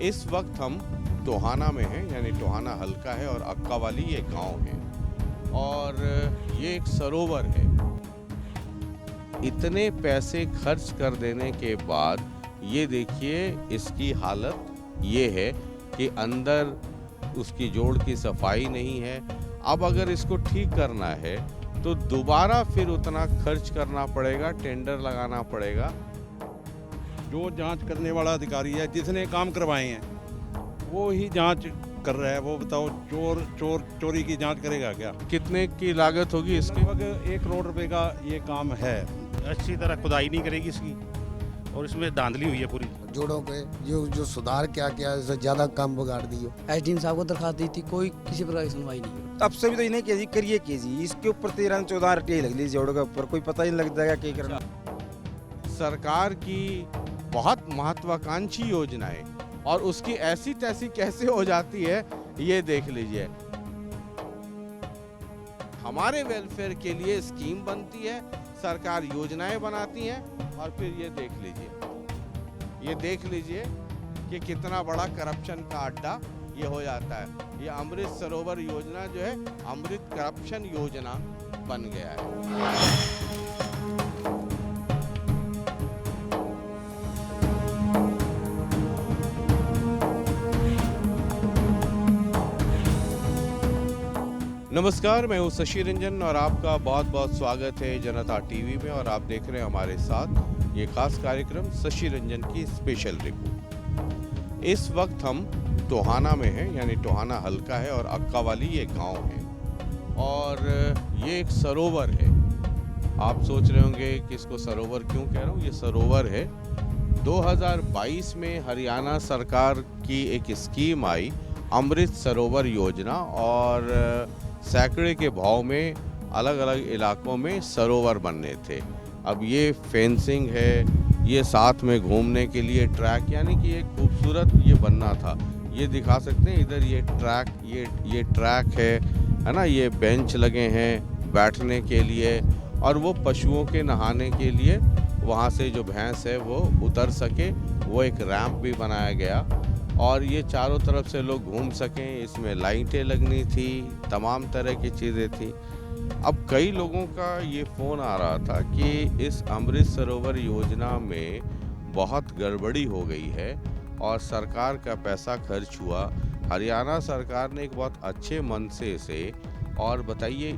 इस वक्त हम टोहाना में हैं, यानी टोहाना हल्का है और अक्का वाली ये गांव है और ये एक सरोवर है। इतने पैसे खर्च कर देने के बाद ये देखिए इसकी हालत ये है कि अंदर उसकी जोड़ की सफाई नहीं है। अब अगर इसको ठीक करना है तो दोबारा फिर उतना खर्च करना पड़ेगा, टेंडर लगाना पड़ेगा। जो जांच करने वाला अधिकारी है, जिसने काम करवाए हैं वो ही जांच कर रहा है। वो बताओ चोरी की जांच करेगा क्या? कितने की लागत होगी इसकी? लगभग 1 करोड़ रुपए का ये काम है। अच्छी तरह खुदाई नहीं करेगी इसकी और इसमें धांधली हुई है पूरी। जोड़ों पे जो सुधार क्या किया इससे ज्यादा काम बिगाड़ दियो। एसडीएम साहब को दरखास्त दी थी, कोई किसी प्रकार की सुनवाई नहीं। अब से भी तो इन्हें कीजिए, करिए कीजिए। इसके ऊपर 13-14 RTI लग ली जोड़ों के ऊपर, कोई पता ही नहीं लग जाएगा क्या करना। सरकार की बहुत महत्वाकांक्षी योजनाएं और उसकी ऐसी तैसी कैसे हो जाती है ये देख लीजिए। हमारे वेलफेयर के लिए स्कीम बनती है, सरकार योजनाएं बनाती है और फिर ये देख लीजिए कि कितना बड़ा करप्शन का अड्डा ये हो जाता है। ये अमृत सरोवर योजना जो है अमृत करप्शन योजना बन गया है। नमस्कार, मैं हूं शशि रंजन और आपका बहुत बहुत स्वागत है जनता टीवी में। और आप देख रहे हैं हमारे साथ ये खास कार्यक्रम शशि रंजन की स्पेशल रिपोर्ट। इस वक्त हम टोहाना में हैं, यानी टोहाना हल्का है और अक्का वाली ये गांव है और ये एक सरोवर है। आप सोच रहे होंगे कि इसको सरोवर क्यों कह रहा हूँ। ये सरोवर है 2022 में हरियाणा सरकार की एक स्कीम आई अमृत सरोवर योजना और सैकड़े के भाव में अलग अलग इलाकों में सरोवर बनने थे। अब ये फेंसिंग है, ये साथ में घूमने के लिए ट्रैक, यानी कि एक खूबसूरत ये बनना था। ये दिखा सकते हैं इधर ये ट्रैक है ना। ये बेंच लगे हैं बैठने के लिए और वो पशुओं के नहाने के लिए वहाँ से जो भैंस है वो उतर सके, वो एक रैंप भी बनाया गया और ये चारों तरफ से लोग घूम सकें। इसमें लाइटें लगनी थी, तमाम तरह की चीज़ें थी। अब कई लोगों का ये फ़ोन आ रहा था कि इस अमृत सरोवर योजना में बहुत गड़बड़ी हो गई है और सरकार का पैसा खर्च हुआ। हरियाणा सरकार ने एक बहुत अच्छे मनसे से और बताइए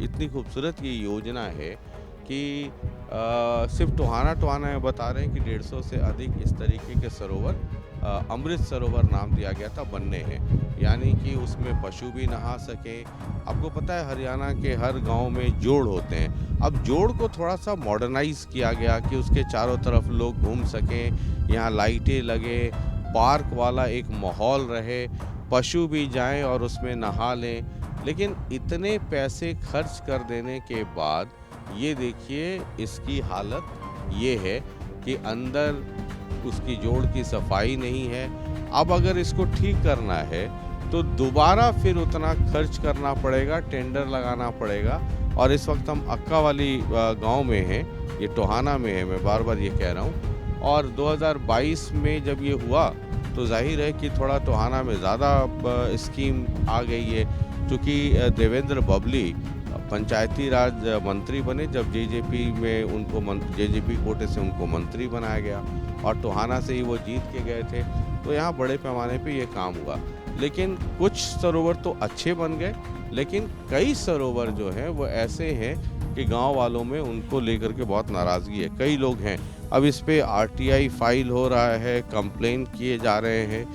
इतनी खूबसूरत ये योजना है कि सिर्फ टोहाना में बता रहे हैं कि 150 से अधिक इस तरीके के सरोवर अमृत सरोवर नाम दिया गया था बनने हैं, यानी कि उसमें पशु भी नहा सकें। आपको पता है हरियाणा के हर गांव में जोड़ होते हैं। अब जोड़ को थोड़ा सा मॉडर्नाइज किया गया कि उसके चारों तरफ लोग घूम सकें, यहाँ लाइटें लगे, पार्क वाला एक माहौल रहे, पशु भी जाएं और उसमें नहा लें। लेकिन इतने पैसे खर्च कर देने के बाद ये देखिए इसकी हालत ये है कि अंदर उसकी जोड़ की सफाई नहीं है। अब अगर इसको ठीक करना है तो दोबारा फिर उतना खर्च करना पड़ेगा, टेंडर लगाना पड़ेगा। और इस वक्त हम अक्का वाली गांव में हैं, ये टोहाना में है, मैं बार बार ये कह रहा हूँ। और 2022 में जब ये हुआ तो जाहिर है कि थोड़ा टोहाना में ज़्यादा स्कीम आ गई है, क्योंकि देवेंद्र बबली पंचायती राज मंत्री बने जब जेजेपी में उनको जेजेपी कोटे से उनको मंत्री बनाया गया और टोहाना से ही वो जीत के गए थे। तो यहाँ बड़े पैमाने पे ये काम हुआ। लेकिन कुछ सरोवर तो अच्छे बन गए, लेकिन कई सरोवर जो हैं वो ऐसे हैं कि गांव वालों में उनको लेकर के बहुत नाराज़गी है। कई लोग हैं, अब इस पे RTI फाइल हो रहा है, कंप्लेन किए जा रहे हैं।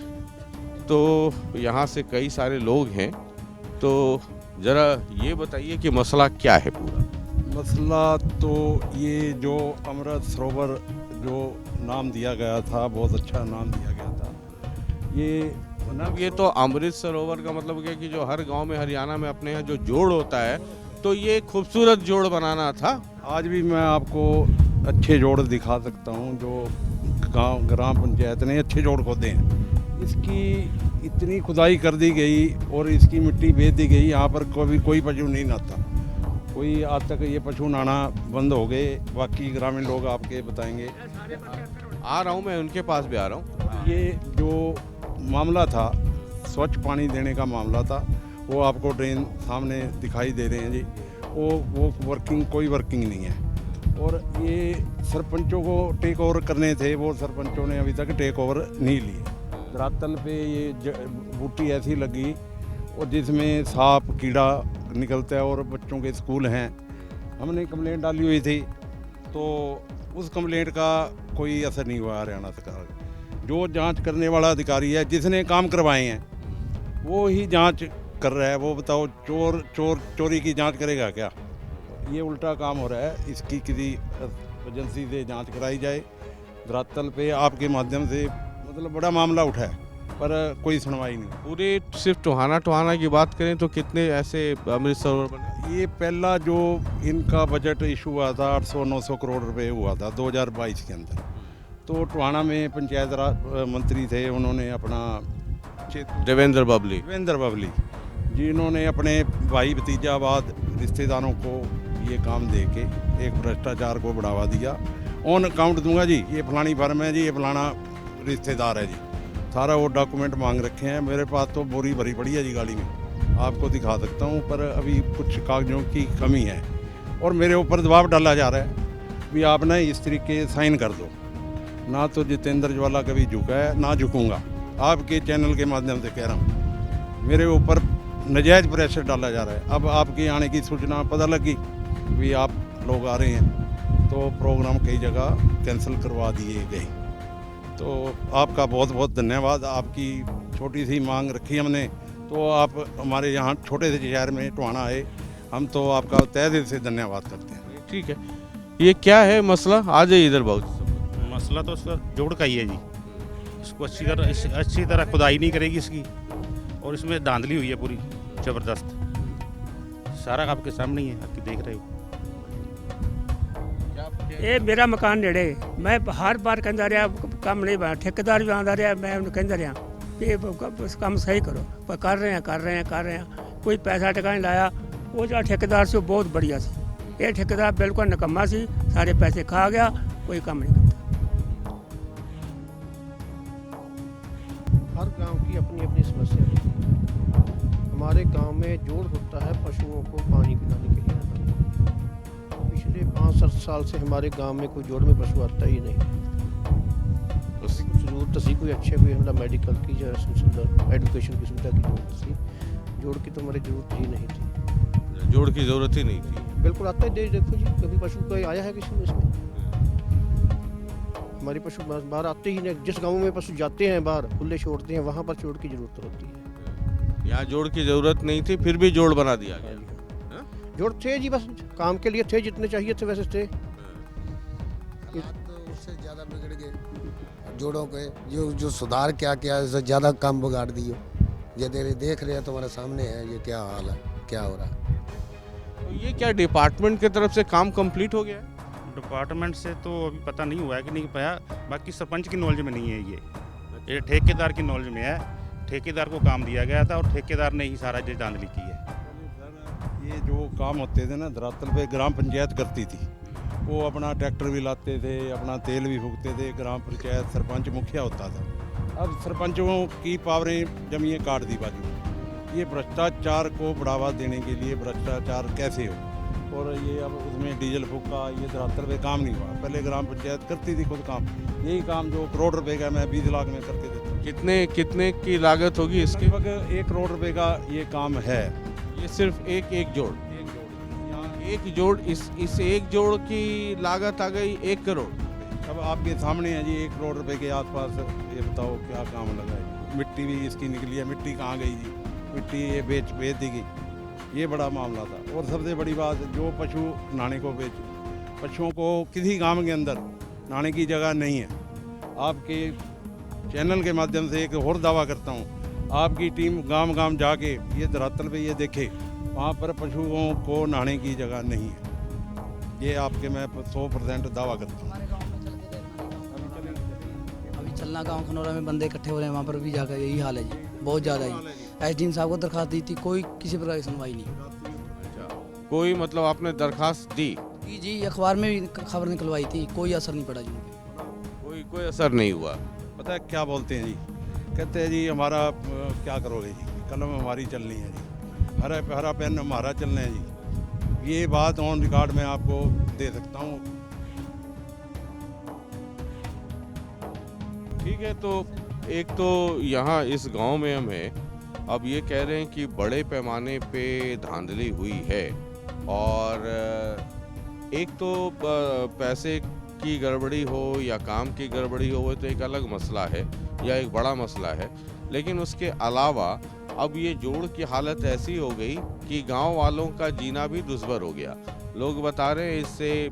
तो यहाँ से कई सारे लोग हैं। तो ज़रा ये बताइए कि मसला क्या है पूरा? मसला तो ये जो अमृत सरोवर जो नाम दिया गया था, बहुत अच्छा नाम दिया गया था। ये तो अमृत सरोवर का मतलब क्या कि जो हर गांव में हरियाणा में अपने यहाँ जो जोड़ होता है, तो ये खूबसूरत जोड़ बनाना था। आज भी मैं आपको अच्छे जोड़ दिखा सकता हूँ जो ग्राम पंचायत ने अच्छे जोड़ खोदे हैं। इसकी इतनी खुदाई कर दी गई और इसकी मिट्टी बेच दी गई। यहाँ पर कभी कोई पशु नहीं नहाता, कोई आज तक ये पशु नहाना बंद हो गए। बाकी ग्रामीण लोग आपके बताएंगे। आ रहा हूँ, मैं उनके पास भी आ रहा हूँ। ये जो मामला था, स्वच्छ पानी देने का मामला था, वो आपको ड्रेन सामने दिखाई दे रहे हैं जी, वो वर्किंग कोई वर्किंग नहीं है। और ये सरपंचों को टेक ओवर करने थे, वो सरपंचों ने अभी तक टेक ओवर नहीं लिए। धरातल पे ये बूटी ऐसी लगी और जिसमें सांप कीड़ा निकलता है और बच्चों के स्कूल हैं। हमने कंप्लेंट डाली हुई थी, तो उस कंप्लेंट का कोई असर नहीं हुआ हरियाणा सरकार का। जो जांच करने वाला अधिकारी है, जिसने काम करवाए हैं, वो ही जांच कर रहा है। वो बताओ, चोरी की जांच करेगा क्या? ये उल्टा काम हो रहा है। इसकी किसी एजेंसी से जांच कराई जाए। धरातल पे आपके माध्यम से मतलब बड़ा मामला उठा है, पर कोई सुनवाई नहीं। पूरे सिर्फ टोहाना की बात करें तो कितने ऐसे अमृत सरोवर बने? ये पहला जो इनका बजट इशू हुआ था 800-900 करोड़ रुपए हुआ था 2022 के अंदर। तो टोहाना में पंचायत राज मंत्री थे, उन्होंने अपना देवेंद्र बबली जिन्होंने अपने भाई भतीजावाद रिश्तेदारों को ये काम दे के एक भ्रष्टाचार को बढ़ावा दिया। ऑन अकाउंट दूंगा जी, ये फलानी फर्म है जी, ये फलाना रिश्तेदार है जी, सारा वो डॉक्यूमेंट मांग रखे हैं। मेरे पास तो बोरी भरी पड़ी है जी गाड़ी में, आपको दिखा सकता हूँ, पर अभी कुछ कागजों की कमी है और मेरे ऊपर दबाव डाला जा रहा है भी आप ना इस तरीके साइन कर दो। ना तो जितेंद्र ज्वाला कभी झुका है, ना झुकूंगा। आपके चैनल के माध्यम से कह रहा हूँ, मेरे ऊपर नजायज़ प्रेशर डाला जा रहा है। अब आपके आने की सूचना पता लगी भी आप लोग आ रहे हैं, तो प्रोग्राम कई जगह कैंसिल करवा दिए गए। तो आपका बहुत बहुत धन्यवाद। आपकी छोटी सी मांग रखी हमने, तो आप हमारे यहाँ छोटे से शहर में टोहाना आए, हम तो आपका तहे दिल से धन्यवाद करते हैं। ठीक है, ये क्या है मसला? आ जाइए इधर बहुत। मसला तो उसका जोड़ का ही है जी। इसको अच्छी तरह खुदाई नहीं करेगी इसकी, और इसमें धांधली हुई है पूरी ज़बरदस्त। सारा आपके सामने ही है, आपकी देख रहे हो। ਇਹ ਮੇਰਾ ਮਕਾਨ ਨੇੜੇ ਮੈਂ ਹਰ ਵਾਰ ਕਹਿੰਦਾ ਰਿਹਾ ਕੰਮ ਨਹੀਂ ਬਣਾ ਠੇਕੇਦਾਰ ਵੀ ਆਉਂਦਾ ਰਿਹਾ ਮੈਂ ਉਹਨੂੰ ਕਹਿੰਦਾ ਰਿਹਾ ਵੀ ਇਹ ਕੰਮ ਸਹੀ ਕਰੋ ਪਰ ਕਰ ਰਹੇ ਆ ਕੋਈ ਪੈਸਾ ਟਕਾ ਨਹੀਂ ਲਾਇਆ ਉਹ ਜਿਹੜਾ ਠੇਕੇਦਾਰ ਸੀ ਉਹ ਬਹੁਤ ਬੜੀਆ ਸੀ ਇਹ ਠੇਕੇਦਾਰ ਬਿਲਕੁਲ ਨਿਕੰਮਾ ਸੀ ਸਾਰੇ ਪੈਸੇ ਖਾ ਗਿਆ कोई काम नहीं करता। हर गांव की अपनी अपनी समस्या है। हमारे गांव में जोड़ होता है पशुओं को पानी पिलाने के लिए। पिछले 5-7 साल से हमारे गांव में कोई जोड़ में पशु आता ही नहीं है। कुछ जरूरत थी कोई अच्छे कोई हमारा मेडिकल की या एजुकेशन की सुविधा की जरूरत थी। जोड़ की तो हमारी जरूरत ही नहीं थी। जोड़ की जरूरत ही नहीं थी। बिल्कुल आता है देखो जी कभी पशु कोई आया है किसी में इसमें? हमारे पशु बाहर आते ही नहीं। जिस गांव में पशु जाते हैं बाहर खुले छोड़ते हैं वहाँ पर जोड़ की जरूरत होती है। यहाँ जोड़ की जरूरत नहीं थी फिर भी जोड़ बना दिया गया। जोड़ थे जी बस काम के लिए थे जितने चाहिए थे वैसे थे। हालात उससे ज़्यादा बिगड़ गए जोड़ों के। जो सुधार क्या किया इससे ज़्यादा काम बिगाड़ दियो। ये देख रहे हैं तुम्हारे सामने है ये क्या हाल है क्या हो रहा है। तो ये क्या डिपार्टमेंट की तरफ से काम कंप्लीट हो गया है? डिपार्टमेंट से तो अभी पता नहीं हुआ है कि नहीं पाया। बाकी सरपंच की नॉलेज में नहीं है ये ठेकेदार की नॉलेज में है। ठेकेदार को काम दिया गया था और ठेकेदार ने ही सारा ये धांधली की है। ये जो काम होते थे ना धरातल पे ग्राम पंचायत करती थी। वो अपना ट्रैक्टर भी लाते थे, अपना तेल भी फूकते थे। ग्राम पंचायत सरपंच मुखिया होता था। अब सरपंचों की पावरें जमीएं काट दी बाजू। ये भ्रष्टाचार को बढ़ावा देने के लिए भ्रष्टाचार कैसे हो, और ये अब उसमें डीजल फूका, ये धरातल पे काम नहीं हुआ। पहले ग्राम पंचायत करती थी खुद काम। यही काम जो करोड़ रुपए का मैं 20 लाख में करके देता हूँ। कितने की लागत होगी इसकी? लगभग 1 करोड़ रुपए का ये काम है। ये सिर्फ एक जोड़ यहाँ एक जोड़ इस एक जोड़ की लागत आ गई 1 करोड़। अब आपके सामने है जी 1 करोड़ रुपए के आसपास। ये बताओ क्या काम लगा है। मिट्टी भी इसकी निकली है। मिट्टी कहाँ गई जी? मिट्टी ये बेच दी गई। ये बड़ा मामला था। और सबसे बड़ी बात, जो पशु नहाने को पशुओं को किसी गांव के अंदर नहाने की जगह नहीं है। आपके चैनल के माध्यम से एक और दावा करता हूँ, आपकी टीम गांव जाके ये धरातल पे ये देखे, वहाँ पर पशुओं को नहाने की जगह नहीं है। ये आपके मैं 100% दावा करता हूँ। अभी चलना गांव खनौरा में बंदे इकट्ठे हो रहे हैं, वहाँ पर भी जाकर यही हाल है जी, बहुत ज़्यादा ही। एसडीएम साहब को दरखास्त दी थी, कोई किसी प्रकार की सुनवाई नहीं। कोई मतलब आपने दरखास्त दी? जी अखबार में भी खबर निकलवाई थी, कोई असर नहीं पड़ा जी। कोई असर नहीं हुआ। पता है क्या बोलते हैं जी, कहते हैं जी हमारा क्या करोगे जी, कलम हमारी चलनी है जी, हरा पेन हमारा चलना है जी। ये बात ऑन रिकॉर्ड में आपको दे सकता हूँ। ठीक है, तो एक तो यहाँ इस गांव में हमें अब ये कह रहे हैं कि बड़े पैमाने पे धांधली हुई है, और एक तो पैसे की गड़बड़ी हो या काम की गड़बड़ी हो, वो तो एक अलग मसला है या एक बड़ा मसला है, लेकिन उसके अलावा अब ये जोड़ की हालत ऐसी हो गई कि गांव वालों का जीना भी दुश्वार हो गया। लोग बता रहे हैं इससे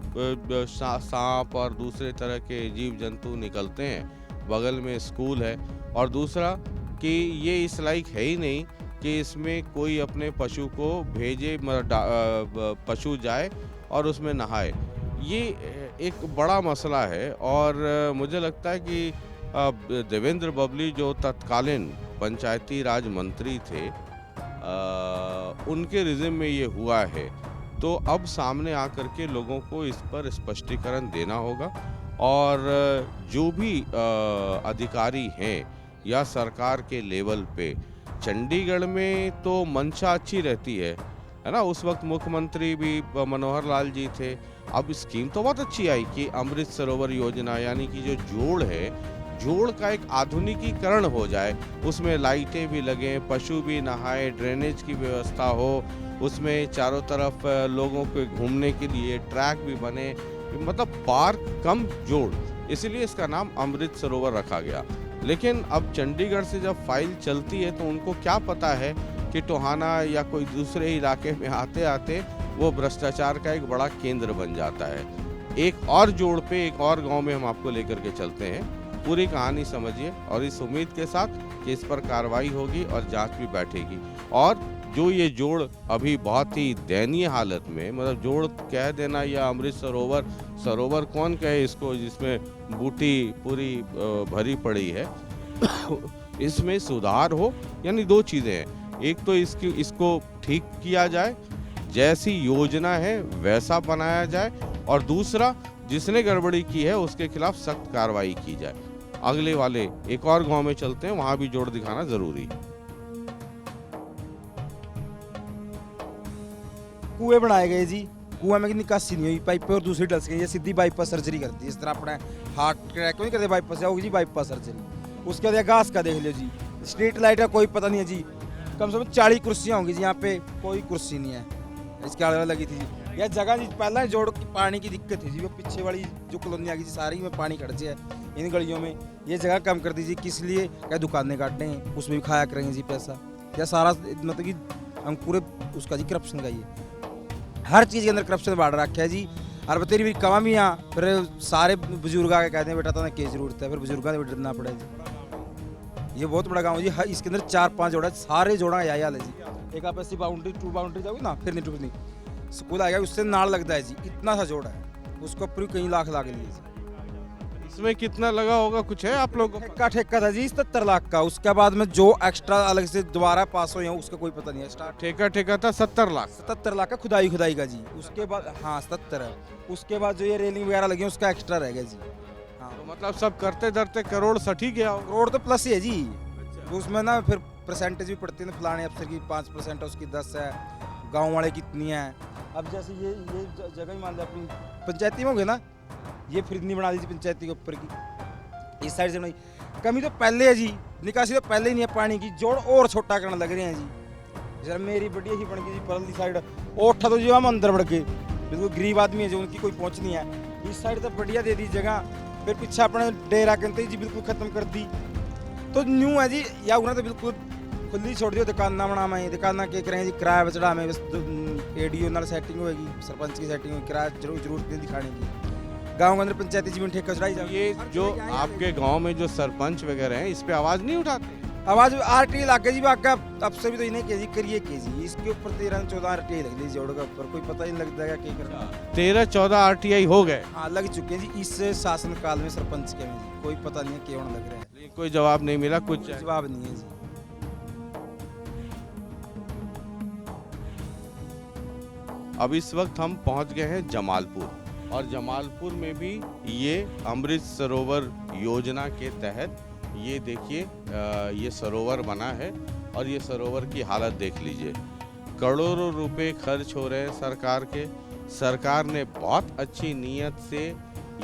सांप और दूसरे तरह के जीव जंतु निकलते हैं, बगल में स्कूल है, और दूसरा कि ये इस लायक है ही नहीं कि इसमें कोई अपने पशु को भेजे, पशु जाए और उसमें नहाए। ये एक बड़ा मसला है, और मुझे लगता है कि देवेंद्र बबली जो तत्कालीन पंचायती राज मंत्री थे, उनके रिजिम में ये हुआ है। तो अब सामने आकर के लोगों को इस पर स्पष्टीकरण देना होगा, और जो भी अधिकारी हैं या सरकार के लेवल पे, चंडीगढ़ में तो मंशा अच्छी रहती है ना। उस वक्त मुख्यमंत्री भी मनोहर लाल जी थे। अब स्कीम तो बहुत अच्छी आई कि अमृत सरोवर योजना, यानी कि जो जोड़ है, जोड़ का एक आधुनिकीकरण हो जाए, उसमें लाइटें भी लगें, पशु भी नहाए, ड्रेनेज की व्यवस्था हो, उसमें चारों तरफ लोगों के घूमने के लिए ट्रैक भी बने, मतलब पार्क कम जोड़, इसलिए इसका नाम अमृत सरोवर रखा गया। लेकिन अब चंडीगढ़ से जब फाइल चलती है तो उनको क्या पता है कि टोहाना या कोई दूसरे इलाके में आते आते वो भ्रष्टाचार का एक बड़ा केंद्र बन जाता है। एक और जोड़ पे एक और गांव में हम आपको लेकर के चलते हैं, पूरी कहानी समझिए, और इस उम्मीद के साथ कि इस पर कार्रवाई होगी और जांच भी बैठेगी। और जो ये जोड़ अभी बहुत ही दयनीय हालत में, मतलब जोड़ कह देना या अमृत सरोवर, सरोवर कौन कहे इसको जिसमें बूटी पूरी भरी पड़ी है, इसमें सुधार हो। यानी दो चीज़ें हैं, एक तो इसको ठीक किया जाए, जैसी योजना है वैसा बनाया जाए, और दूसरा जिसने गड़बड़ी की है उसके खिलाफ सख्त कार्रवाई की जाए। अगले वाले एक और गांव में चलते हैं, वहां भी जोड़ दिखाना जरूरी है। कुएं बनाए गए जी, कुएं में निकासी नहीं हुई, पाइपें और दूसरी डस गई, ये सीधी बाईपास सर्जरी करती है। इस तरह अपना हार्ट क्रैक नहीं करते बाईपास, होगी जी बाईपास सर्जरी। उसके बाद घास का देख लो जी, स्ट्रीट लाइट का कोई पता नहीं है जी, कम से कम 40 कुर्सियाँ होंगी जी, यहाँ पे कोई कुर्सी नहीं है। इसके आगे लगी थी जी यह जगह जी, पहला जोड़ की पानी की दिक्कत थी जी, वो पीछे वाली जो कॉलोनी आ गई जी, सारी में पानी खड़ है इन गलियों में। ये जगह कम कर दीजिए, किस लिए, क्या दुकानें काटने हैं, उसमें भी खाया करेंगे जी पैसा, या सारा मतलब कि हम पूरे उसका जी करप्शन का ही है, हर चीज़ के अंदर करप्शन बढ़ रखा है जी। और बतेरी भी कमा भी यहाँ, फिर सारे बुजुर्ग आके कहते हैं बेटा तुम्हें क्या जरूरत है, फिर बुजुर्गों से भी डरना पड़े जी। ये बहुत बड़ा गाँव है जी, इसके अंदर 4-5 जोड़ा, सारे जोड़ा यही हाल है जी। एक आप ऐसी बाउंड्री 2 बाउंड्री जाओगे ना, फिर नहीं स्कूल आएगा, उससे नाल लगता है जी, इतना सा जोड़ा है, उसको पूरी कई लाख ला के लिए जी। इसमें कितना लगा होगा, कुछ है आप लोगों को? ठेका था जी 77 लाख का, उसके बाद में जो एक्स्ट्रा अलग से दोबारा पास हुए हैं उसका कोई पता नहीं है। स्टार्ट ठेका था 70 लाख, 77 लाख का खुदाई का जी, उसके बाद हाँ 77 है, उसके बाद जो ये रेलिंग वगैरह लगी है उसका एक्स्ट्रा रह गया जी। हाँ तो मतलब सब करते धरते करोड़ सठ ही गया होगा। करोड़ तो प्लस ही है जी। उसमें ना फिर परसेंटेज भी पड़ती है ना, फलाने अफसर की 5% है, उसकी 10 है, गाँव वाले कितनी है। अब जैसे ये जगह ही मान लो अपनी पंचायती में हो गए ना, ये फिर नहीं बना दी पंचायती के ऊपर की, इस साइड से नहीं, कमी तो पहले है जी, निकासी तो पहले ही नहीं है पानी की, जोड़ और छोटा करने लग रहे हैं जी। जरा मेरी बढ़िया ही बन गई जी परली साइड, ओठा तो जो हम अंदर बढ़ के, बिल्कुल गरीब आदमी है जो, उनकी कोई पहुँच नहीं है। इस साइड तो बढ़िया दे दी जगह, फिर पीछे अपने डेरा कहते जी बिल्कुल खत्म कर दी, तो न्यू है जी। या उन्हें तो बिल्कुल खुली छोड़ दियो, दुकाना बनावा है, दुकाना के करें जी, किराया बचड़ा हमें बस एडीओ नाल सेटिंग होगी, सरपंच की सेटिंग होगी, किराया जरूरत नहीं दिखाने की। गाँव के अंदर पंचायती जमीन ठेका चढ़ाई जाए। ये जो आपके गांव में जो सरपंच वगैरह हैं, इस पे आवाज नहीं उठाते? आवाज आरटी लागे जी, बाका अब से भी तो इन्हें के जी करिए के जी, इसके ऊपर 13-14 आरटी लग ली जोड़ का ऊपर, कोई पता ही नहीं लगता है क्या करना। 13-14 आरटीआई हो गए? हाँ लग चुके हैं जी, इस शासन काल में सरपंच के में जी, कोई पता नहीं है क्यों लग रहा है, कोई जवाब नहीं मिला, कुछ जवाब नहीं है जी। अब इस वक्त हम पहुंच गए हैं जमालपुर, और जमालपुर में भी ये अमृत सरोवर योजना के तहत ये देखिए ये सरोवर बना है और ये सरोवर की हालत देख लीजिए। करोड़ों रुपए खर्च हो रहे हैं सरकार के। सरकार ने बहुत अच्छी नीयत से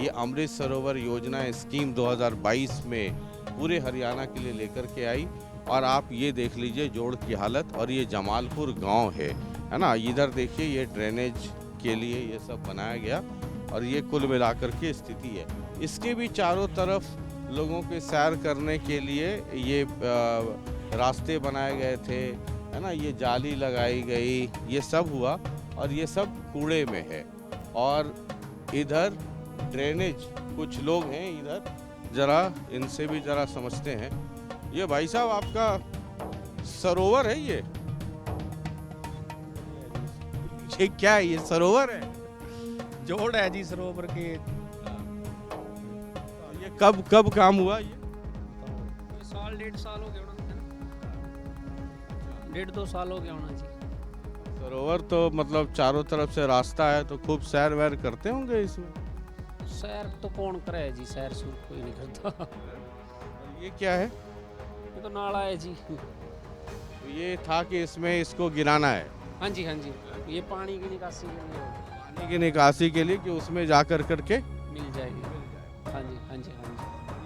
ये अमृत सरोवर योजना स्कीम 2022 में पूरे हरियाणा के लिए लेकर के आई। और आप ये देख लीजिए जोड़ की हालत। और ये जमालपुर गांव है ना। इधर देखिए ये ड्रेनेज के लिए ये सब बनाया गया और ये कुल मिलाकर के स्थिति है। इसके भी चारों तरफ लोगों के सैर करने के लिए ये रास्ते बनाए गए थे, है ना। ये जाली लगाई गई, ये सब हुआ और ये सब कूड़े में है। और इधर ड्रेनेज, कुछ लोग हैं इधर, जरा इनसे भी जरा समझते हैं। ये भाई साहब आपका सरोवर है ये क्या है? ये सरोवर है? जोड़ है जी सरोवर के। ये कब काम हुआ ये? साल 1.5 साल हो गया होना, 1.5-2 साल हो गया होना जी। सरोवर तो मतलब चारों तरफ से रास्ता है, तो खूब सैर वैर करते होंगे इसमें। सैर तो कौन करे जी, सैर सूर कोई नहीं करता। ये क्या है? ये तो नाला है जी। तो ये था कि इसमें इसको गिराना है हाँ जी, हाँ जी। ये पानी की निकासी के लिए होगा। पानी की निकासी के लिए कि उसमें जा कर करके मिल जाएगी। हाँ जी, हाँ जी, हाँ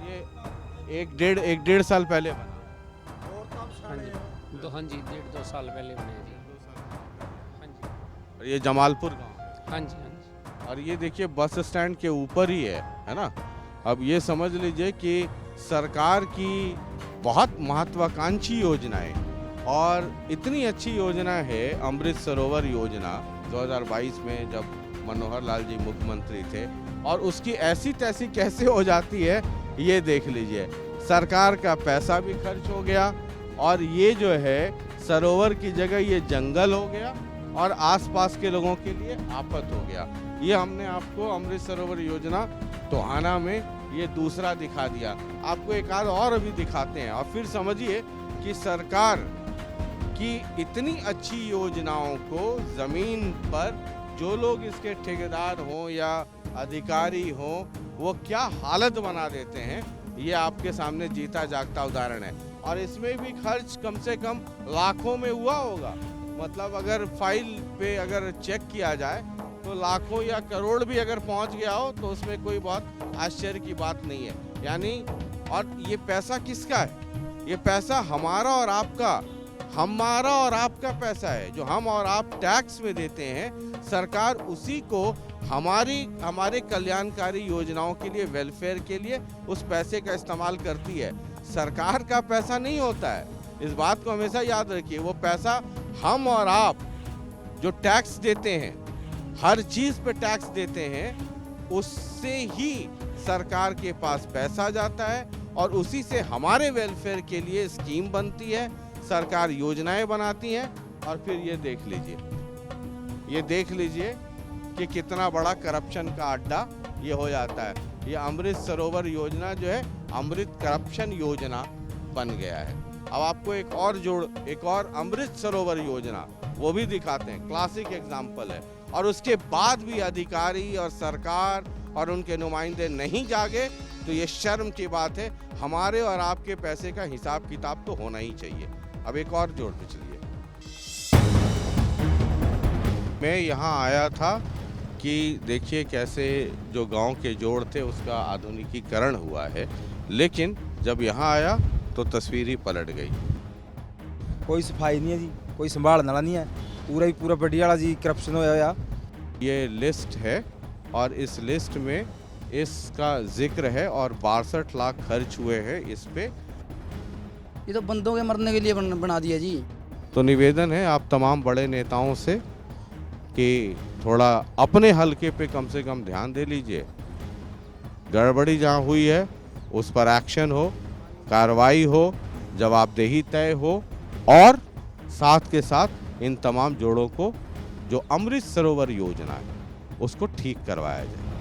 जी। ये एक डेढ़ साल पहले बना। हाँ जी, हाँ जी, 1.5-2 साल पहले बने जी। हाँ जी, और ये जमालपुर गाँव। हाँ जी, हाँ जी। और ये देखिए बस स्टैंड के ऊपर ही है ना। अब ये समझ लीजिए कि सरकार की बहुत महत्वाकांक्षी योजनाएं और इतनी अच्छी योजना है अमृत सरोवर योजना 2022 में, जब मनोहर लाल जी मुख्यमंत्री थे। और उसकी ऐसी तैसी कैसे हो जाती है ये देख लीजिए। सरकार का पैसा भी खर्च हो गया और ये जो है सरोवर की जगह ये जंगल हो गया और आसपास के लोगों के लिए आफत हो गया। ये हमने आपको अमृत सरोवर योजना टोहाना में ये दूसरा दिखा दिया। आपको एक आध और अभी दिखाते हैं और फिर समझिए कि सरकार की इतनी अच्छी योजनाओं को ज़मीन पर जो लोग इसके ठेकेदार हों या अधिकारी हों वो क्या हालत बना देते हैं, ये आपके सामने जीता जागता उदाहरण है। और इसमें भी खर्च कम से कम लाखों में हुआ होगा। मतलब अगर फाइल पे अगर चेक किया जाए तो लाखों या करोड़ भी अगर पहुंच गया हो तो उसमें कोई बहुत आश्चर्य की बात नहीं है। यानी और ये पैसा किसका है? ये पैसा हमारा और आपका पैसा है जो हम और आप टैक्स में देते हैं। सरकार उसी को हमारे कल्याणकारी योजनाओं के लिए, वेलफेयर के लिए उस पैसे का इस्तेमाल करती है। सरकार का पैसा नहीं होता है, इस बात को हमेशा याद रखिए। वो पैसा हम और आप जो टैक्स देते हैं, हर चीज़ पे टैक्स देते हैं, उससे ही सरकार के पास पैसा जाता है और उसी से हमारे वेलफेयर के लिए स्कीम बनती है, सरकार योजनाएं बनाती हैं। और फिर ये देख लीजिए कि कितना बड़ा करप्शन का अड्डा ये हो जाता है। ये अमृत सरोवर योजना जो है अमृत करप्शन योजना बन गया है। अब आपको एक और अमृत सरोवर योजना वो भी दिखाते हैं, क्लासिक एग्जाम्पल है। और उसके बाद भी अधिकारी और सरकार और उनके नुमाइंदे नहीं जागे तो ये शर्म की बात है। हमारे और आपके पैसे का हिसाब किताब तो होना ही चाहिए। अब एक और जोड़ पे चलिए। मैं यहाँ आया था कि देखिए कैसे जो गांव के जोड़ थे उसका आधुनिकीकरण हुआ है, लेकिन जब यहाँ आया तो तस्वीर ही पलट गई। कोई सफाई नहीं है जी, कोई संभालने वाला नहीं है। पूरा ही पूरा बढ़िया वाला जी करप्शन होया। ये लिस्ट है और इस लिस्ट में इसका जिक्र है और 62 लाख खर्च हुए हैं इस पे। ये तो बंदों के मरने के लिए बना दिया जी। तो निवेदन है आप तमाम बड़े नेताओं से कि थोड़ा अपने हलके पे कम से कम ध्यान दे लीजिए। गड़बड़ी जहाँ हुई है उस पर एक्शन हो, कार्रवाई हो, जवाबदेही तय हो और साथ के साथ इन तमाम जोड़ों को जो अमृत सरोवर योजना है उसको ठीक करवाया जाए।